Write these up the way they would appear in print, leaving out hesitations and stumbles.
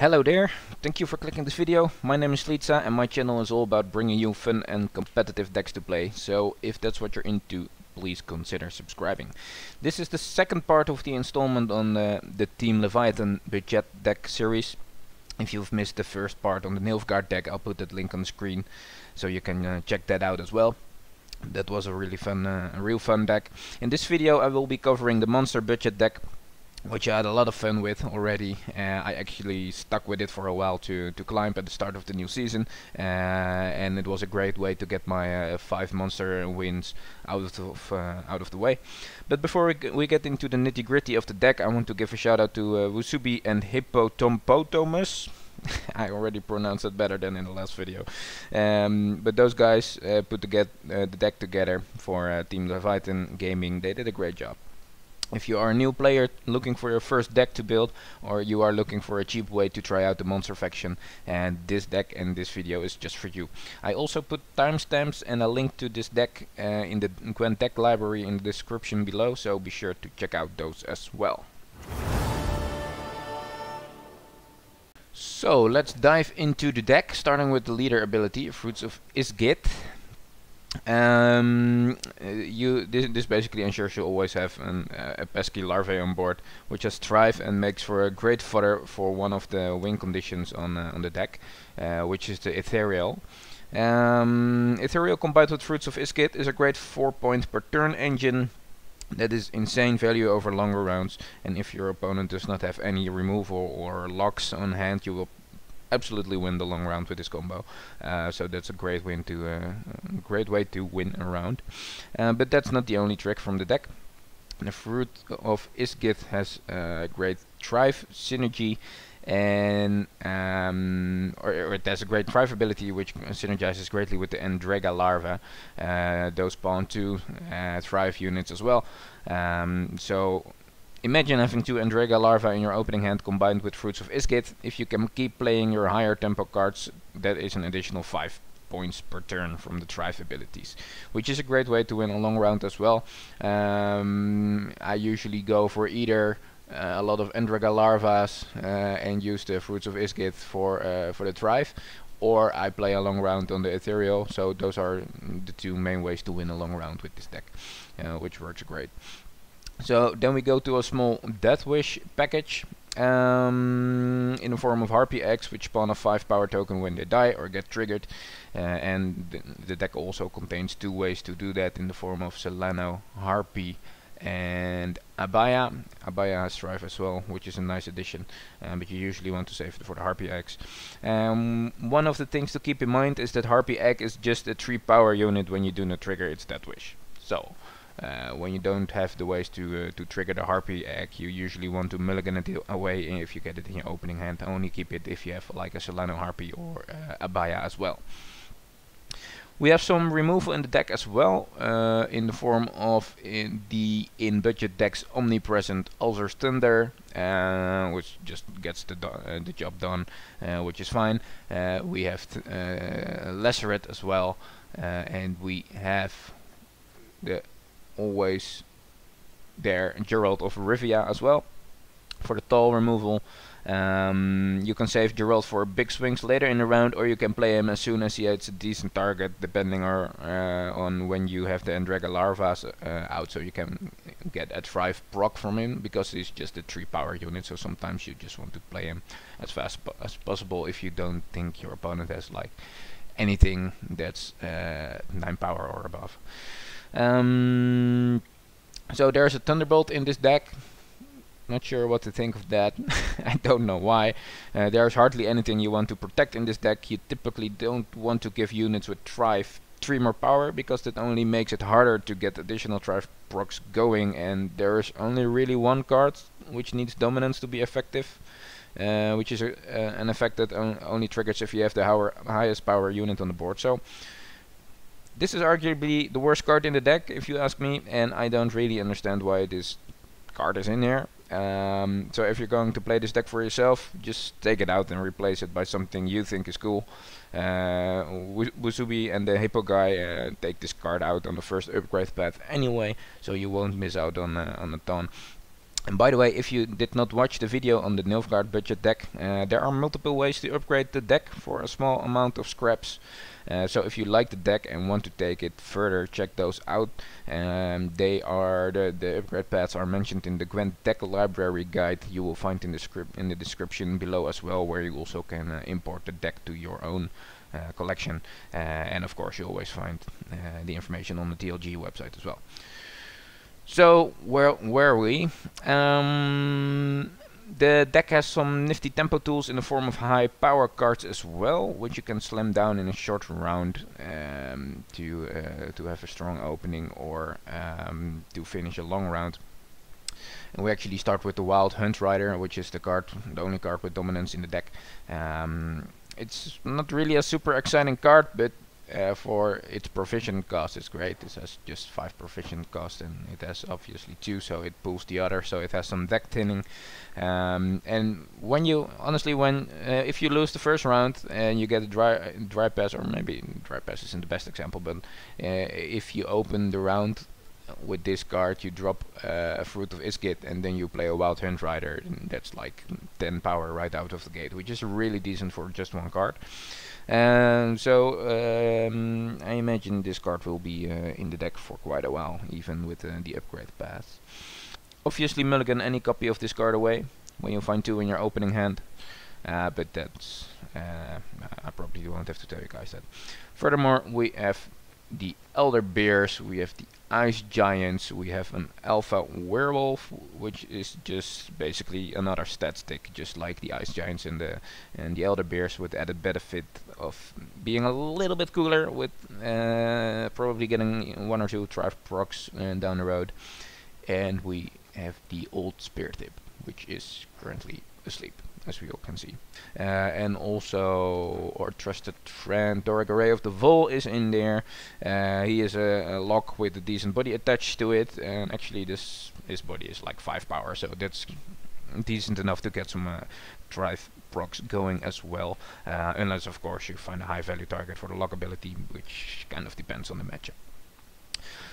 Hello there, thank you for clicking this video. My name is Litsa and my channel is all about bringing you fun and competitive decks to play. So if that's what you're into, please consider subscribing. This is the second part of the installment on the Team Leviathan budget deck series. If you've missed the first part on the Nilfgaard deck, I'll put that link on the screen so you can check that out as well. That was a really fun, real fun deck. In this video I will be covering the monster budget deck, which I had a lot of fun with already. I actually stuck with it for a while to climb at the start of the new season, and it was a great way to get my 5 monster wins out of the way. But before we get into the nitty gritty of the deck, I want to give a shout out to Wusubi and Hippotompotamus. I already pronounced it better than in the last video. But those guys put the deck together for Team Leviathan Gaming. They did a great job. If you are a new player looking for your first deck to build, or you are looking for a cheap way to try out the monster faction, and this deck and this video is just for you. I also put timestamps and a link to this deck in the Gwent deck library in the description below, so be sure to check out those as well. So let's dive into the deck, starting with the leader ability, Fruits of Isgit. This basically ensures you always have a pesky larvae on board, which has Thrive and makes for a great fodder for one of the win conditions on the deck, which is the Ethereal. Ethereal combined with Fruits of Isgit is a great 4-point per turn engine that is insane value over longer rounds, and if your opponent does not have any removal or locks on hand, you will absolutely win the long round with this combo. So that's a great way to win a round. But that's not the only trick from the deck. The Fruit of Isgit has great Thrive synergy, and or it has a great Thrive ability which synergizes greatly with the Endrega larva. Those spawn 2 Thrive units as well. So imagine having 2 Endrega larvae in your opening hand combined with Fruits of Isgit. If you can keep playing your higher tempo cards, that is an additional 5 points per turn from the Thrive abilities, which is a great way to win a long round as well. I usually go for either a lot of Endrega larvas and use the Fruits of Isgit for the Thrive, or I play a long round on the Ethereal. So those are the 2 main ways to win a long round with this deck, which works great. So then we go to a small Death Wish package in the form of Harpy eggs, which spawn a 5 power token when they die or get triggered. And the deck also contains 2 ways to do that in the form of Solano, Harpy and Abaya. Abaya has Thrive as well, which is a nice addition, but you usually want to save it for the Harpy eggs. One of the things to keep in mind is that Harpy egg is just a 3 power unit when you do not trigger its Death Wish. So when you don't have the ways to trigger the Harpy egg, you usually want to mulligan it away if you get it in your opening hand. Only keep it if you have like a Solano Harpy or Abaya as well. We have some removal in the deck as well, in the form of in budget decks Omnipresent Ulcer's Thunder, which just gets the job done, which is fine. We have Laceret as well, and we have the always there Gerald of Rivia as well for the tall removal. You can save Gerald for big swings later in the round, or you can play him as soon as he hits a decent target, depending on when you have the Endrega larvas out, so you can get a Thrive proc from him, because he's just a 3 power unit. So sometimes you just want to play him as fast as possible if you don't think your opponent has like anything that's 9 power or above. So there's a Thunderbolt in this deck. Not sure what to think of that. I don't know why. There's hardly anything you want to protect in this deck. You typically don't want to give units with Thrive 3 more power, because that only makes it harder to get additional Thrive procs going, and there's only really one card which needs Dominance to be effective, which is an effect that only triggers if you have the highest power unit on the board. So this is arguably the worst card in the deck, if you ask me, and I don't really understand why this card is in here. So if you're going to play this deck for yourself, just take it out and replace it by something you think is cool. Wusubi and the Hippo guy take this card out on the first upgrade path anyway, so you won't miss out on a ton. And by the way, if you did not watch the video on the Nilfgaard budget deck, there are multiple ways to upgrade the deck for a small amount of scraps. So if you like the deck and want to take it further, check those out. They are the upgrade paths are mentioned in the Gwent deck library guide. You will find in the description below as well, where you also can import the deck to your own collection. And of course, you always find the information on the TLG website as well. So where were we? The deck has some nifty tempo tools in the form of high power cards as well, which you can slam down in a short round to have a strong opening or to finish a long round. And we actually start with the Wild Hunt Rider, which is the only card with dominance in the deck. It's not really a super exciting card, but for its proficient cost it's great. This has just 5 proficient cost and it has obviously 2, so it pulls the other, so it has some deck thinning. And when you honestly if you lose the first round and you get a dry pass, or maybe dry pass isn't the best example, but if you open the round with this card, you drop a Fruit of Iskit and then you play a Wild Hunt Rider, and that's like 10 power right out of the gate, which is really decent for just one card. So I imagine this card will be in the deck for quite a while, even with the upgrade path. Obviously mulligan any copy of this card away when you find 2 in your opening hand, but that's I probably won't have to tell you guys that. Furthermore, we have the Elder Bears, we have the Ice Giants, we have an Alpha Werewolf, which is just basically another stat stick, just like the Ice Giants and the Elder Bears, with added benefit of being a little bit cooler, with probably getting 1 or 2 Thrive procs down the road. And we have the Old Spear Tip, which is currently asleep, as we all can see. And also our trusted friend Doric Array of the Vol is in there. He is a lock with a decent body attached to it, and actually his body is like 5 power, so that's decent enough to get some drive procs going as well, unless of course you find a high value target for the lock ability, which kind of depends on the matchup.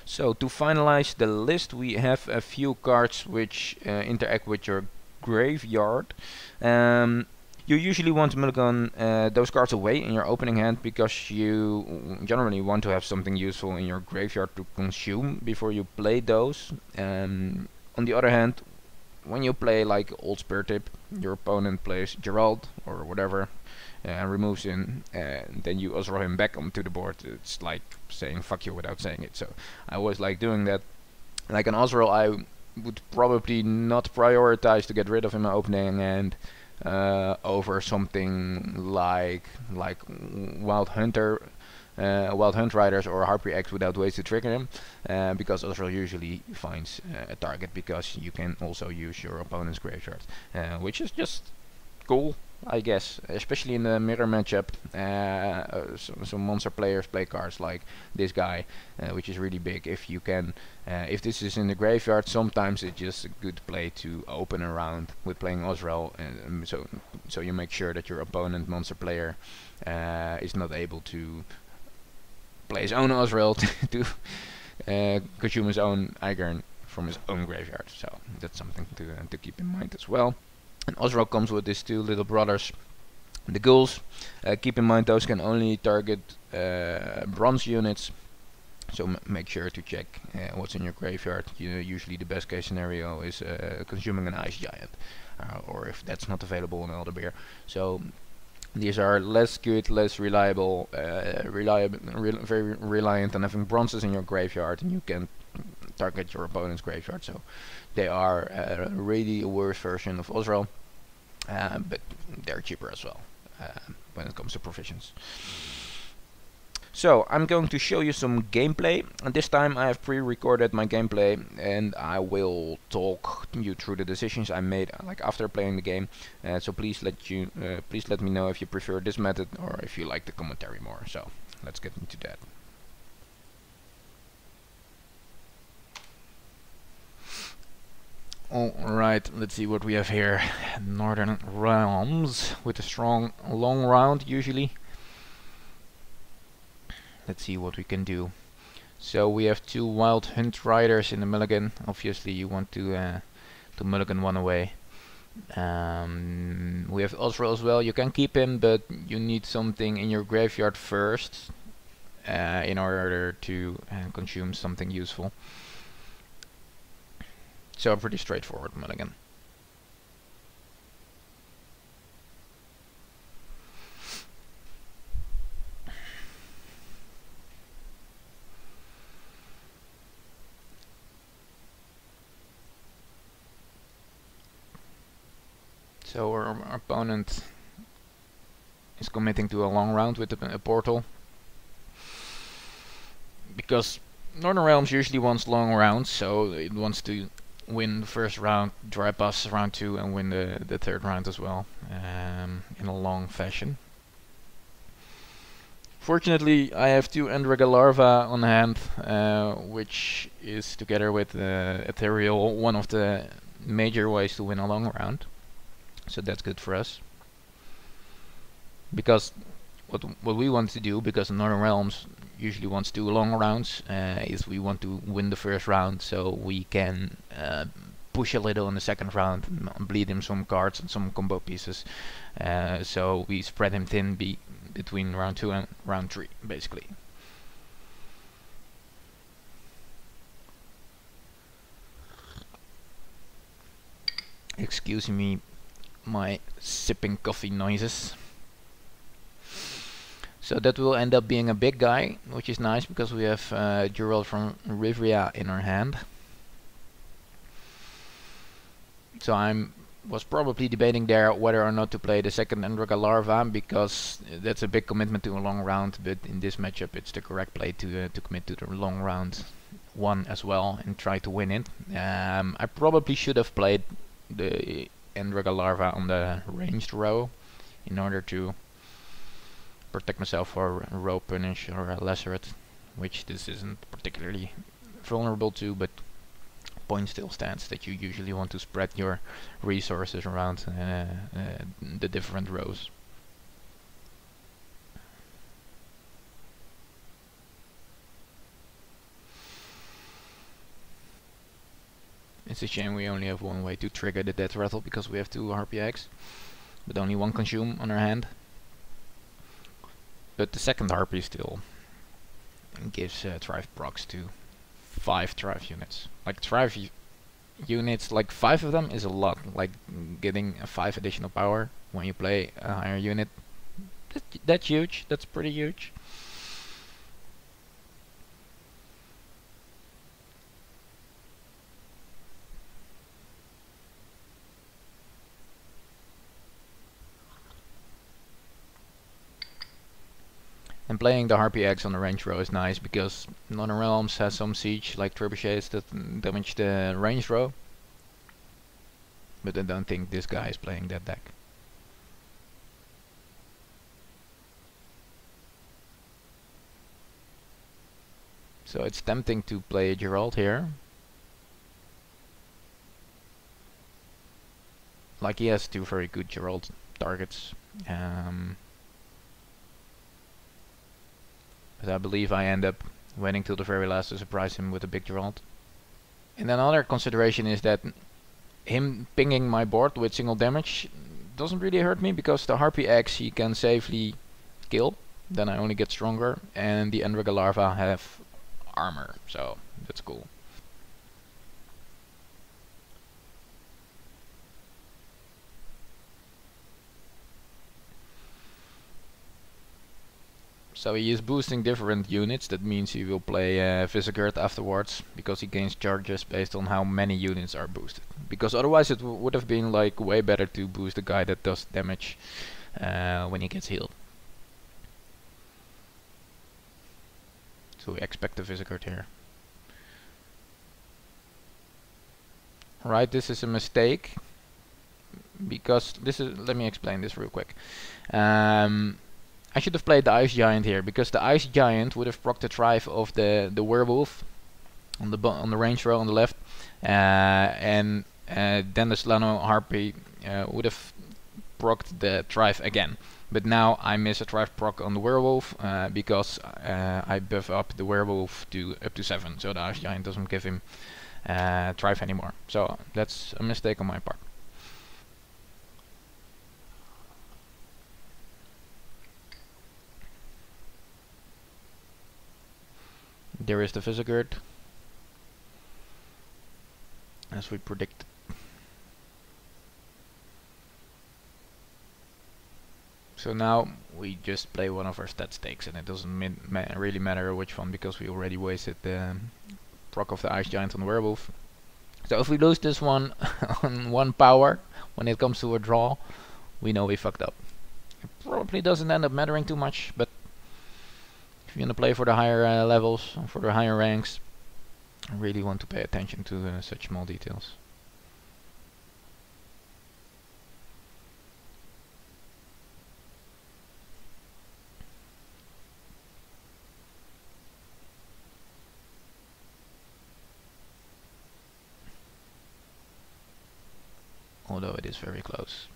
So to finalize the list, we have a few cards which interact with your graveyard. You usually want to mulligan those cards away in your opening hand, because you generally want to have something useful in your graveyard to consume before you play those. On the other hand, when you play like Old Spear Tip, your opponent plays Gerald or whatever and removes him, and then you Ozro him back onto the board. It's like saying fuck you without saying it, so I always like doing that. Like an Ozro, I would probably not prioritize to get rid of in my opening hand over something like Wild Hunt Riders or Harpy X without ways to trigger him, because Ozro usually finds a target, because you can also use your opponent's graveyard, which is just cool, I guess, especially in the mirror matchup. Some monster players play cards like this guy, which is really big. If you can, if this is in the graveyard, sometimes it's just a good play to open a round with playing Ozrel, so you make sure that your opponent monster player is not able to play his own Ozrel to consume his own Igern from his own graveyard. So that's something to keep in mind as well. And Ozrel comes with his 2 little brothers, the ghouls. Keep in mind those can only target bronze units, so make sure to check what's in your graveyard. Usually the best case scenario is consuming an Ice Giant, or if that's not available, an Elder Bear. So these are less good, less reliable, very reliant on having bronzes in your graveyard, and you can target your opponent's graveyard. So they are really a worse version of Ozrel, but they're cheaper as well when it comes to provisions. So I'm going to show you some gameplay, and this time I have pre-recorded my gameplay, and I will talk you through the decisions I made like after playing the game. So please let me know if you prefer this method or if you like the commentary more. So let's get into that. Alright, let's see what we have here. Northern Realms with a strong long round usually. Let's see what we can do. So we have 2 Wild Hunt Riders in the mulligan. Obviously you want to to mulligan one away. We have Osro as well. You can keep him, but you need something in your graveyard first in order to consume something useful. So pretty straightforward mulligan. So our opponent is committing to a long round with a portal, because Northern Realms usually wants long rounds, so it wants to win the first round, dry pass round 2, and win the third round as well, in a long fashion. Fortunately, I have 2 Endrega Larva on hand, which is, together with Ethereal, one of the major ways to win a long round. So that's good for us. Because what we want to do, because Northern Realms usually wants to do long rounds, is we want to win the first round so we can push a little in the second round, bleed him some cards and some combo pieces. So we spread him thin between round 2 and round 3, basically. Excuse me, my sipping coffee noises. So that will end up being a big guy, which is nice because we have Gerald from Rivria in our hand. So was probably debating there whether or not to play the second Endrega Larva, because that's a big commitment to a long round, but in this matchup it's the correct play to commit to the long round 1 as well and try to win it. I probably should have played the Endrega Larva on the ranged row in order to protect myself for a row punish or a lacerate, which this isn't particularly vulnerable to, but point still stands that you usually want to spread your resources around the different rows. It's a shame we only have one way to trigger the death rattle, because we have 2 RPX, but only 1 consume on our hand. But the second Harpy still gives Thrive procs to 5 Thrive units. Like Thrive units, like 5 of them is a lot. Like getting a 5 additional power when you play a higher unit, that's huge. That's pretty huge. And playing the Harpy Eggs on the range row is nice, because Northern Realms has some siege, like trebuchets, that damage the range row. But I don't think this guy is playing that deck. So it's tempting to play Gerald here. Like, he has 2 very good Gerald targets. But I believe I end up waiting till the very last to surprise him with a big Gerald. And another consideration is that him pinging my board with single damage doesn't really hurt me, because the Harpy X he can safely kill, then I only get stronger, and the Endrega Larva have armor, so that's cool. So he is boosting different units. That means he will play Visagurt afterwards, because he gains charges based on how many units are boosted. Because otherwise it would have been like way better to boost the guy that does damage when he gets healed. So we expect a Visagurt here. Right, this is a mistake, because this is, let me explain this real quick. I should have played the Ice Giant here, because the Ice Giant would have procced the Thrive of the Werewolf on the range row on the left, and then the Slano Harpy would have procced the Thrive again. But now I miss a Thrive proc on the Werewolf, because I buff up the Werewolf to up to 7, so the Ice Giant doesn't give him thrive anymore. So that's a mistake on my part. There is the Visagurt, as we predicted. So now we just play one of our stat stakes, and it doesn't really matter which one, because we already wasted the proc of the Ice Giant on the Werewolf. So if we lose this one on 1 power when it comes to a draw, we know we fucked up. It probably doesn't end up mattering too much, but if you want to play for the higher levels, for the higher ranks, I really want to pay attention to such small details. Although it is very close.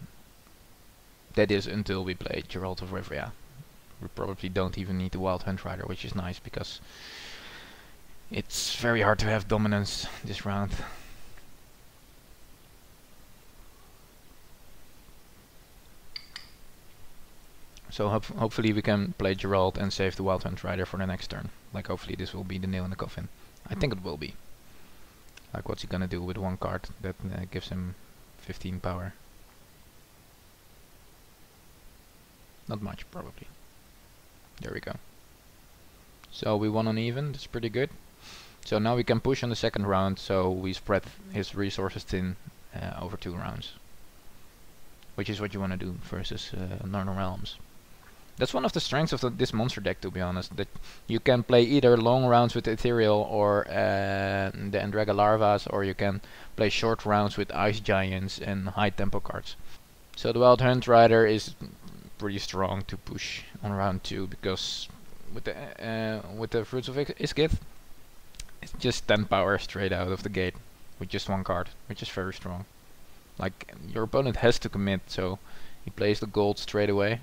That is until we play Geralt of Rivia. We probably don't even need the Wild Hunt Rider, which is nice because it's very hard to have dominance this round. So hopefully we can play Geralt and save the Wild Hunt Rider for the next turn. Like, hopefully this will be the nail in the coffin. I think it will be. Like, what's he gonna do with 1 card that gives him 15 power? Not much, probably. There we go. So we won on even, that's pretty good. So now we can push on the second round, so we spread his resources thin over 2 rounds. Which is what you want to do versus Northern Realms. That's one of the strengths of this monster deck, to be honest, that you can play either long rounds with Ethereal or the Andrega Larvas, or you can play short rounds with Ice Giants and high tempo cards. So the Wild Hunt Rider is pretty strong to push on round 2, because with the Fruits of Iskith, it's just 10 power straight out of the gate with just 1 card, which is very strong. Like, your opponent has to commit, so he plays the gold straight away.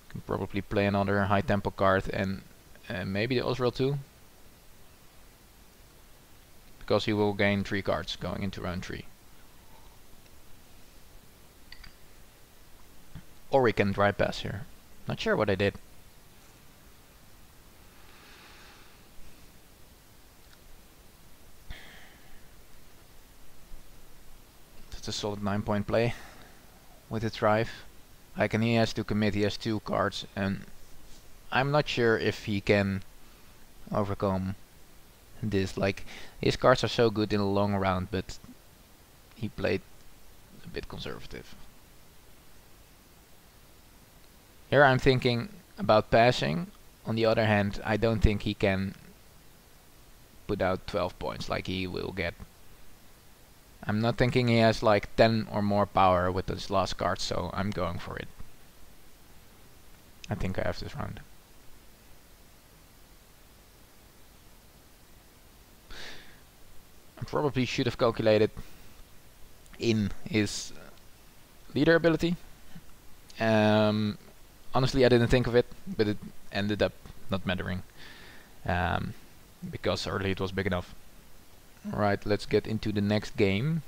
Can probably play another high tempo card and maybe the Osrail too, because he will gain 3 cards going into round 3. Or we can dry pass here. Not sure what I did. That's a solid 9-point play with the thrive. Like, and he has to commit, he has 2 cards, and I'm not sure if he can overcome this. Like, his cards are so good in the long round, but he played a bit conservative. Here I'm thinking about passing. On the other hand, I don't think he can put out 12 points like he will get. I'm not thinking he has like 10 or more power with his last card, so I'm going for it. I think I have this round. I probably should have calculated in his leader ability. Honestly, I didn't think of it, but it ended up not mattering, because early it was big enough. Alright, let's get into the next game.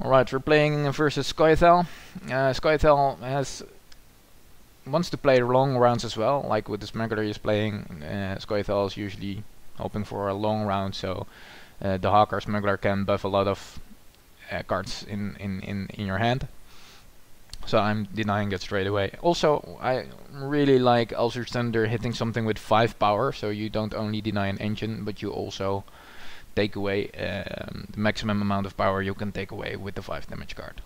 Alright, we're playing versus Scoia'Tael. Scoia'Tael wants to play long rounds as well, like with the Smuggler he's playing. Scoia'Tael is usually hoping for a long round, so the Hawk or Smuggler can buff a lot of cards in your hand. So I'm denying it straight away. Also, I really like Ulcer's Thunder hitting something with 5 power, so you don't only deny an engine, but you also take away the maximum amount of power you can take away with the 5 damage card.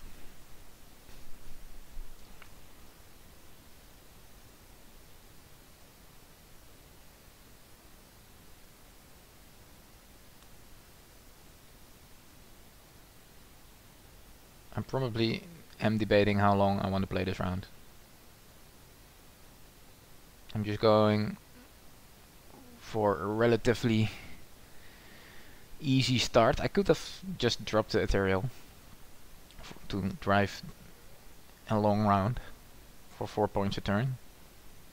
I probably am debating how long I want to play this round. I'm just going for a relatively easy start. I could have just dropped the Ethereal to drive a long round for 4 points a turn.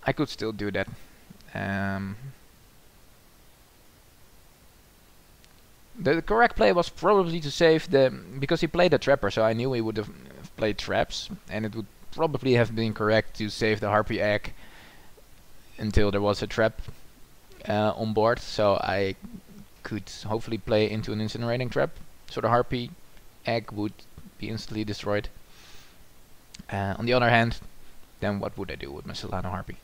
I could still do that. The correct play was probably to save the... because he played a trapper, so I knew he would have played traps, and it would probably have been correct to save the harpy egg until there was a trap on board, so I could hopefully play into an incinerating trap, so the harpy egg would be instantly destroyed. On the other hand, then what would I do with my Solano harpy?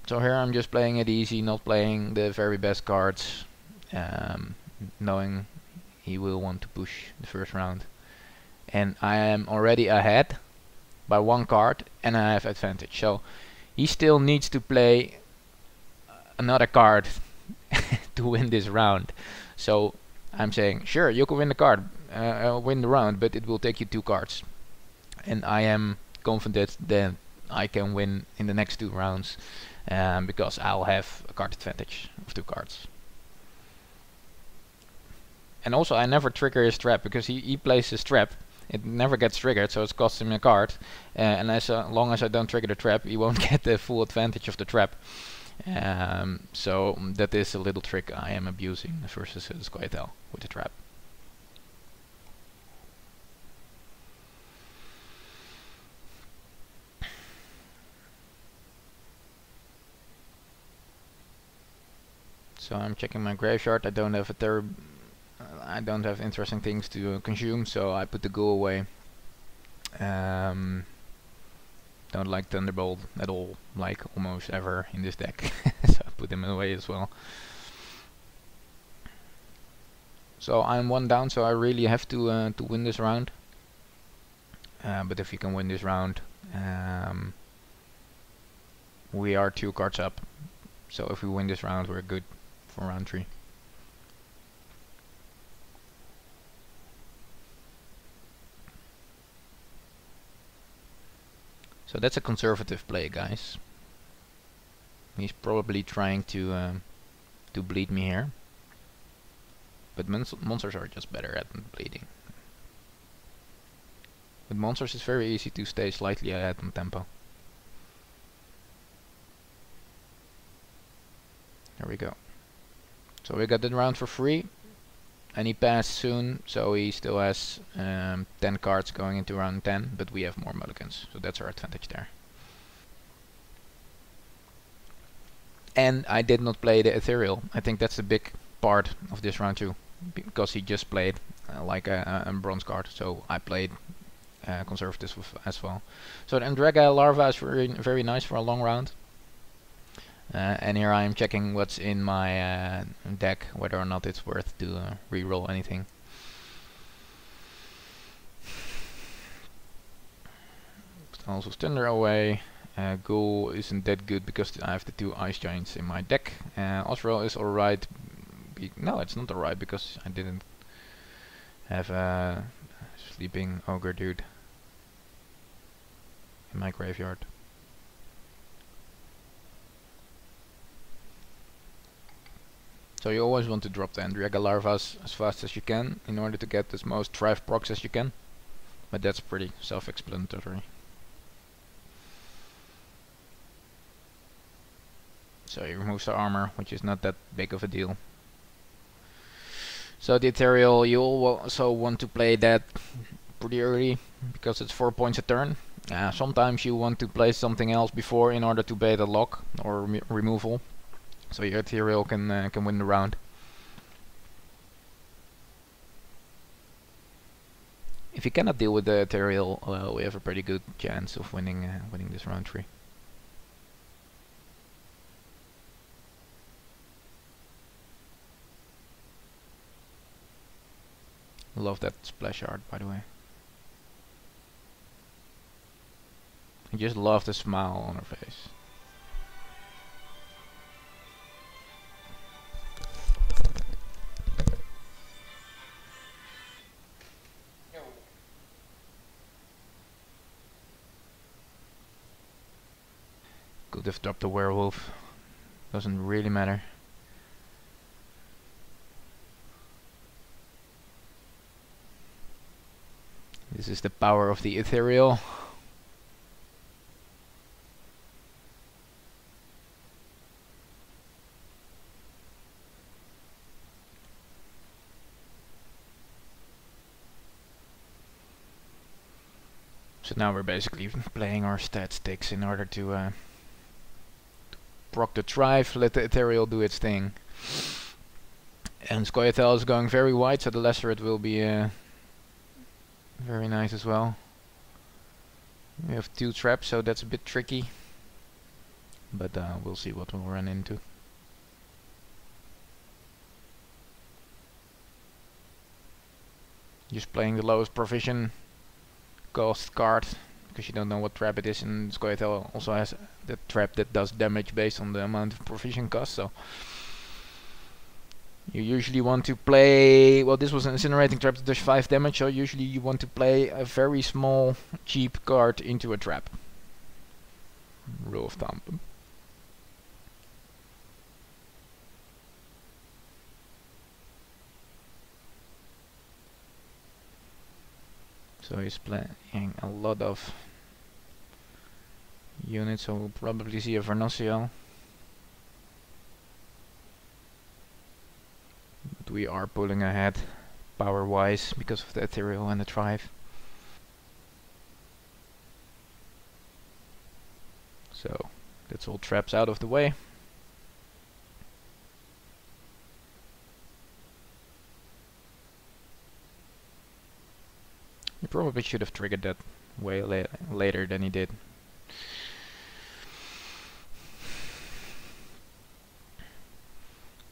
So here I'm just playing it easy, not playing the very best cards, knowing he will want to push the first round. And I am already ahead by 1 card and I have advantage. So he still needs to play another card to win this round. So I'm saying, sure, you can win the card, win the round, but it will take you 2 cards. And I am confident that I can win in the next 2 rounds. Because I'll have a card advantage of 2 cards. And also I never trigger his trap, because he plays his trap. It never gets triggered, so it costs him a card. And as long as I don't trigger the trap, he won't get the full advantage of the trap. So that is a little trick I am abusing versus Scoia'Tael with the trap. So I'm checking my graveyard. I don't have interesting things to consume, so I put the ghoul away. Don't like Thunderbolt at all, like almost ever in this deck, so I put him away as well. So I'm 1 down, so I really have to win this round. But if you can win this round, we are 2 cards up. So if we win this round, we're good for round 3. So that's a conservative play, guys. He's probably trying to bleed me here, but monsters are just better at bleeding. With monsters it's very easy to stay slightly ahead on tempo. There we go. So we got the round for free, and he passed soon, so he still has 10 cards going into round 10, but we have more mulligans, so that's our advantage there. And I did not play the ethereal. I think that's the big part of this round too, because he just played like a bronze card, so I played conservative as well. So the Andraga larva is very nice for a long round. And here I am checking what's in my deck, whether or not it's worth to reroll anything. Also Thunder away. Ghoul isn't that good because I have the 2 Ice Giants in my deck. Osrel is alright. No, it's not alright because I didn't have a sleeping ogre dude in my graveyard. So you always want to drop the Andriaga larvas as fast as you can in order to get as most thrive procs as you can. But that's pretty self-explanatory. So he removes the armor, which is not that big of a deal. So the ethereal, you also want to play that pretty early because it's 4 points a turn. Sometimes you want to play something else before in order to bait a lock or removal. So your ethereal can win the round. If you cannot deal with the ethereal, we have a pretty good chance of winning this round 3. Love that splash art, by the way. I just love the smile on her face. Could have dropped the werewolf. Doesn't really matter. This is the power of the ethereal. So now we're basically playing our stat sticks in order to proc the Thrive, let the Ethereal do its thing. And Scoia'Tael is going very wide, so the Laceret will be very nice as well. We have 2 traps, so that's a bit tricky. But we'll see what we'll run into. Just playing the lowest provision cost card, because you don't know what trap it is, and Scoia'Tael also has the trap that does damage based on the amount of provision cost, so you usually want to play, well, this was an incinerating trap that does 5 damage, so usually you want to play a very small cheap card into a trap. Rule of thumb. So he's playing a lot of units, so we'll probably see a Vernociel. But we are pulling ahead power-wise because of the Ethereal and the Thrive. So that's all traps out of the way. He probably should have triggered that way later than he did.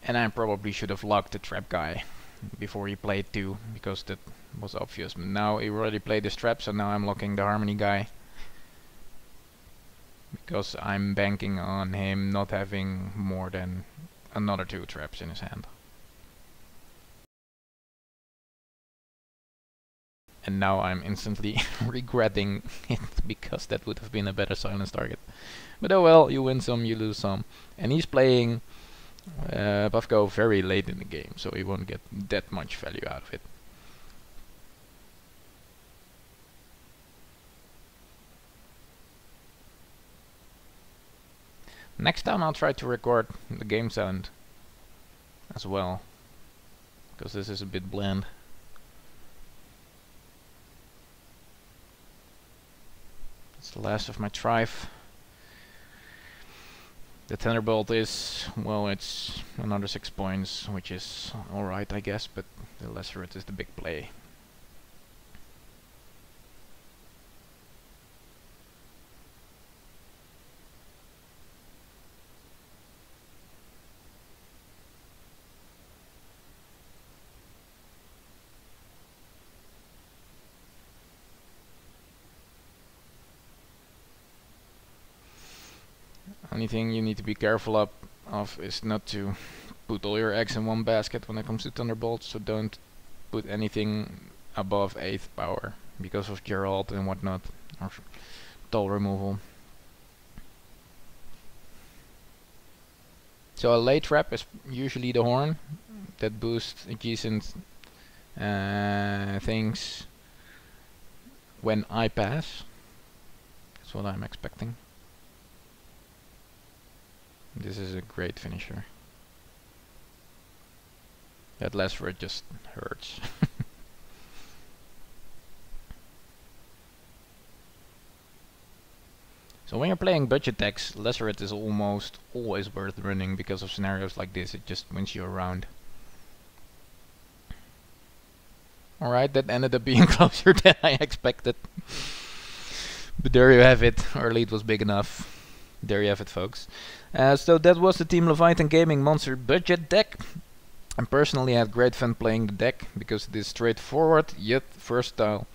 And I probably should have locked the trap guy before he played 2, because that was obvious. But now he already played this trap, so now I'm locking the Harmony guy, because I'm banking on him not having more than another 2 traps in his hand. And now I'm instantly regretting it, because that would have been a better silence target. But oh well, you win some, you lose some. And he's playing Buffco very late in the game, so he won't get that much value out of it. Next time I'll try to record the game sound as well, because this is a bit bland. It's the last of my Thrive. The Thunderbolt is, well, it's another 6 points, which is alright I guess, but the Laceret is the big play. Only thing you need to be careful of is not to put all your eggs in one basket when it comes to Thunderbolts, so don't put anything above 8th power because of Geralt and whatnot, or toll removal. So a late trap is usually the Horn that boosts adjacent things when I pass. That's what I'm expecting. This is a great finisher. That Laceret just hurts. So when you're playing budget decks, Laceret is almost always worth running because of scenarios like this. It just wins you around. Alright, that ended up being closer than I expected. But there you have it. Our lead was big enough. There you have it, folks. So that was the Team Leviathan Gaming Monster budget deck. I personally had great fun playing the deck because it is straightforward yet versatile.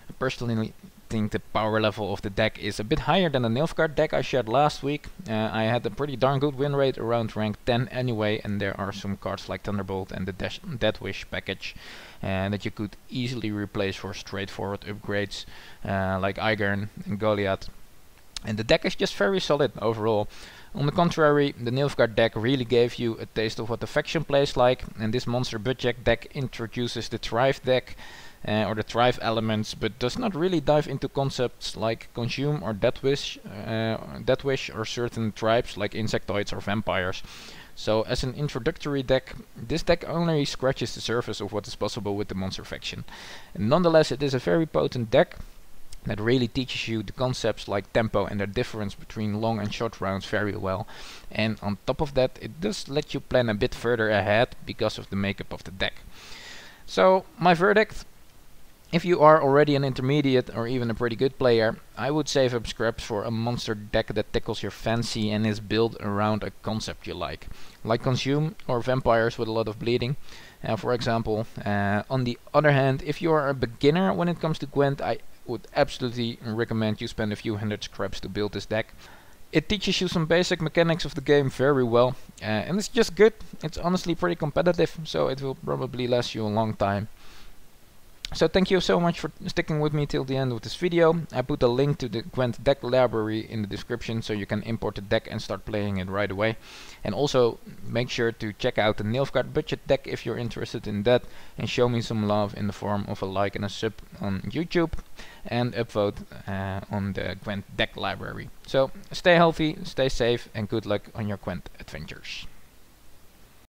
I personally think the power level of the deck is a bit higher than the Nilfgaard deck I shared last week. I had a pretty darn good win rate around rank 10 anyway, and there are some cards like Thunderbolt and the Death Wish package that you could easily replace for straightforward upgrades like Igern and Goliath. And the deck is just very solid overall. On the contrary, the Nilfgaard deck really gave you a taste of what the faction plays like, and this monster budget deck introduces the Thrive deck, or the Thrive elements, but does not really dive into concepts like Consume or Death Wish or certain tribes like Insectoids or Vampires. So as an introductory deck, this deck only scratches the surface of what is possible with the monster faction. And nonetheless, it is a very potent deck. that really teaches you the concepts like tempo and the difference between long and short rounds very well. And on top of that, it does let you plan a bit further ahead because of the makeup of the deck. So my verdict: if you are already an intermediate or even a pretty good player, I would save up scraps for a monster deck that tickles your fancy and is built around a concept you like Consume or Vampires with a lot of bleeding, for example. On the other hand, if you are a beginner when it comes to Gwent, I would absolutely recommend you spend a few hundred scraps to build this deck. It teaches you some basic mechanics of the game very well, and it's just good. It's honestly pretty competitive, so it will probably last you a long time. So thank you so much for sticking with me till the end of this video. I put a link to the Gwent deck library in the description so you can import the deck and start playing it right away. And also make sure to check out the Nilfgaard budget deck if you're interested in that, and show me some love in the form of a like and a sub on YouTube, and upvote on the Gwent deck library. So stay healthy, stay safe, and good luck on your Gwent adventures.